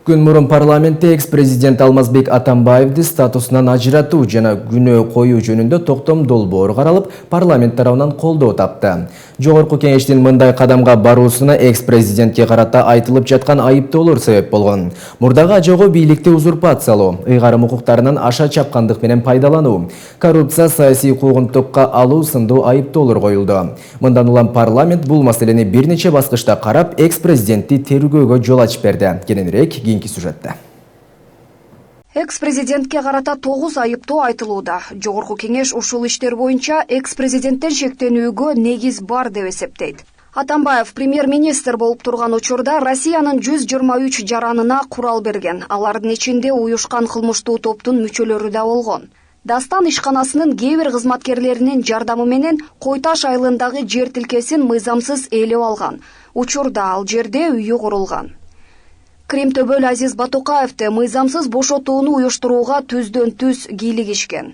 Күн мурун парламентте экс-президент Алмазбек Атамбаевди статусунан ажыратуу жана күнөө коюу жөнүндө токтом долбоор каралып, парламент тарабынан колдоо тапты. Жогорку кеңештин мындай кадамга баруусуна экс-президентке карата айтылып жаткан айыптоолор себеп болгон. Мурдагы ажоого бийликти узурпациялоо, ыйгарым укуктарынан аша чапкандык менен пайдалануу, коррупция, саясий куугунтукка алуу сындуу айыптоолор коюлду. Мындан улам парламент бул маселени бир нече баскычта карап, экс-президентти тергөөгө жол ачып берди. Кененирээк сюжетте. Экс-президентке карата 9 айыптоо айтылууда. Жогорку кеңеш ушул иштер боюнча экс-президенттен шектенүүгө негиз бар деп эсептейт. Атамбаев премьер-министр болуп турган учурда Россиянын 123 жаранына курал берген. Алардын ичинде уюшкан кылмыштуу топтун мүчөлөрү да болгон. Дастан ишканасынын кээ бир кызматкерлеринин жардамы менен Койташ айылындагы жер тилкесин мыйзамсыз ээлеп алган. Учурда ал жерде үйү курулган. Кремтөбөл Азиз Батукаевди мыйзамсыз бошотууну уюштурууга түздөн-түз кийлигишкен.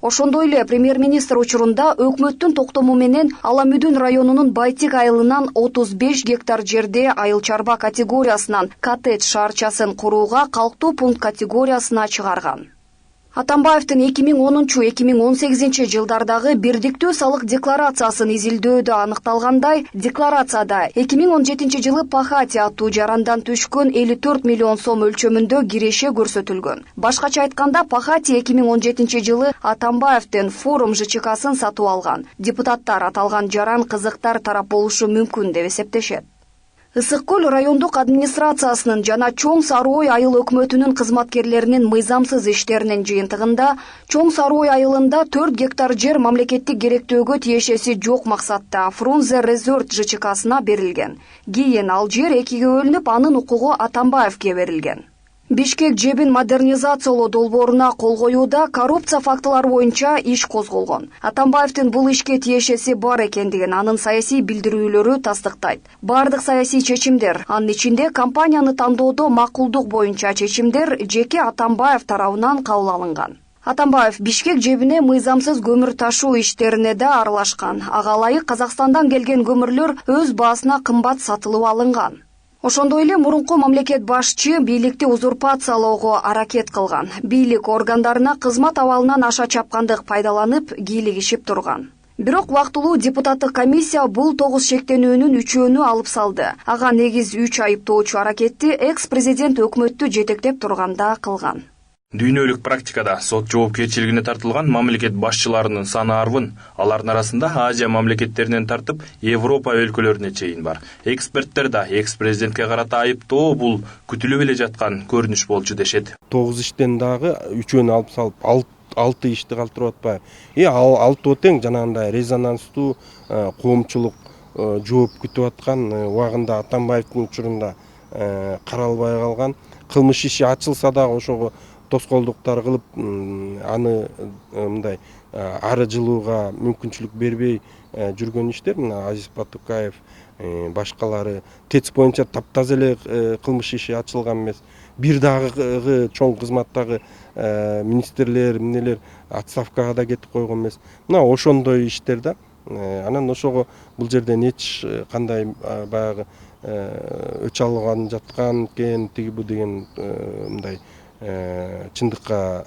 Ошондой эле премьер-министр учурунда өкмөттүн токтому менен Аламүдүн районунун Байтик айылынан 35 гектар жерде айыл чарба категориясынан коттедж шаарчасын курууга калктуу пункт категориясына чыгарган. Атамбаевдин 2010-2018 жылдардагы бирдиктүү салык декларациясын изилдөөдө аныкталгандай, декларацияда 2017 жылы Пахати аттуу жарандан түшкөн 54 миллион сом өлчөмүндө киреше көрсөтүлгөн. Башкача айтканда, Пахати 2017 жылы Атамбаевдин форум ЖЧКсын сатып алган. Депутаттар аталган жаран кызыктар тарап болушу мүмкүн деп эсептешет. Ысык көл райондук администрациясынын жана Чоң Сарыой айыл өкмөтүнүн кызматкерлеринин мыйзамсыз иштеринин жыйынтыгында Чоң Сарыой айылында 4 гектар жер мамлекеттик керектөөгө тиешеси жок максатта Фрунзе Резорт ЖЧКсына берилген. Кийин ал жер экиге бөлүнүп, анын укугу Атамбаевге берилген. Бишкек жебин модернизациялоо долбооруна кол коюуда коррупция фактылары боюнча иш козголгон. Атамбаевдин бул ишке тиешеси бар экендигин анын саясий билдирүүлөрү тастыктайт. Бардык саясий чечимдер, анын ичинде компанияны тандоодо макулдук боюнча чечимдер жеке Атамбаев тарабынан кабыл алынган. Атамбаев Бишкек жебине мыйзамсыз көмүр ташуу иштерине да аралашкан. Ага ылайык Казакстандан келген көмүрлөр өз баасына кымбат сатылып алынган. Ошондой эле мурунку мамлекет башчы бийликти узурпациялоого аракет кылган. Бийлик органдарына кызмат абалынан аша чапкандык пайдаланып, кийлигишип турган. Бирок убактылуу депутаттык комиссия бул 9 шектенүүнүн 3-ünü алып салды. Ага негиз 3 айыптоочу аракетти экс-президент өкмөттү жетектеп турганда кылган. Дүйнөлүк практикада сот жоопкерчилигине тартылган мамлекет башчыларынын саны арбын. Алардын арасында Азия мамлекеттеринен тартып, Европа өлкөлөрүнө чейин бар. Эксперттер да экс-президентке карата айыптоо бул күтүлүп эле жаткан көрүнүш болчу дешет. 9 иштен дагы 3-ünü алып салып, 6 ишти калтырып атпайбы? Ал 6 тең жанагындай резонанстуу коомчулук жооп күтүп аткан убагында Атамбаевдин учурунда каралбай калган кылмыш иши ачылса дагы ошого тоскоолдуктар кылып, аны мындай ары жылууга мүмкүнчүлүк бербей жүргөн иштер. Азиз Батукаев, башкалары ТЭЦ боюнча таптаза эле кылмыш иши ачылган эмес. Бир дагы чоң кызматтагы министрлер, эмнелер отставкага да кетип койгон эмес. Мына ошондой иштер да. Анан ошого бул жерден эч кандай баягы өч алган жаткан экен, тиги бу деген мындай чындыкка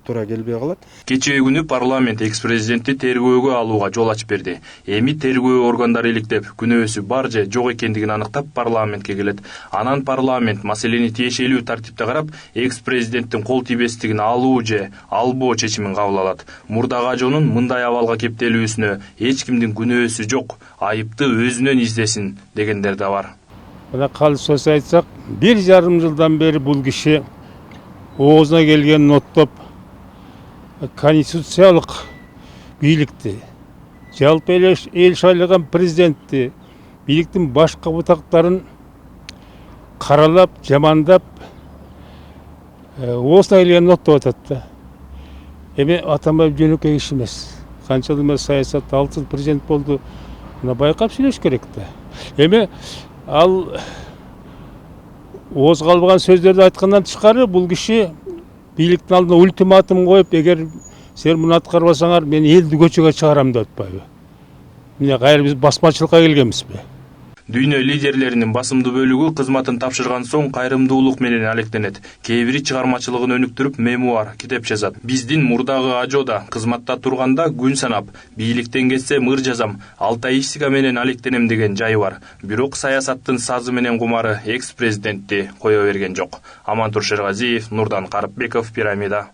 туура келбей калат. Кечээ күнү парламент экс-президентти тергөөгө алууга жол ачып берди. Эми тергөө органдары иликтеп, күнөөсү бар же жок экендигин аныктап парламентке келет. Анан парламент маселени тиешелүү тартипте карап, экс-президенттин кол тийбестигин алуу же албоо чечимин кабыл алат. Мурдагы ажоонун мындай абалга кептелүүсүнө эч кимдин күнөөсү жок, айыпты өзүнөн издесин дегендер да бар. Мына калыс айтсак, 1,5 жылдан бери бул киши оозуна келген ноттоп конституциялык бийликти, жалпы эл шайлаган президентти, бийликтин башка бутактарын каралап, жамандап, оозуна келген ноттоп атат да. Эми Атамбаев жөнөкөй киши эмес. Канча жыл саясатта 6 жыл президент болду. Мына байкап сүйлөш керек да. Эми ал ооз калбаган сөздөрдү айткандан тышкары бул киши бийликтин алдына ультиматум коюп, эгер силер муну аткарбасаңар, мен элди көчөгө чыгарам деп атпайбы? Мына кайра биз басмачылыкка келгенбизби? Дүйнө лидерлеринин басымдуу бөлүгү кызматын тапшырган соң кайрымдуулук менен алектенет. Кээ бири чыгармачылыгын өнүктүрүп мемуар, китеп жазат. Биздин мурдагы ажода кызматта турганда күн санап, бийликтен кетсе мыр жазам, алтаистика менен алектенем деген жай бар. Бирок саясаттын сазы менен кумары экс-президентти кое берген жок. Амантур Шергазиев, Нурдан Карыпбеков, Пирамида.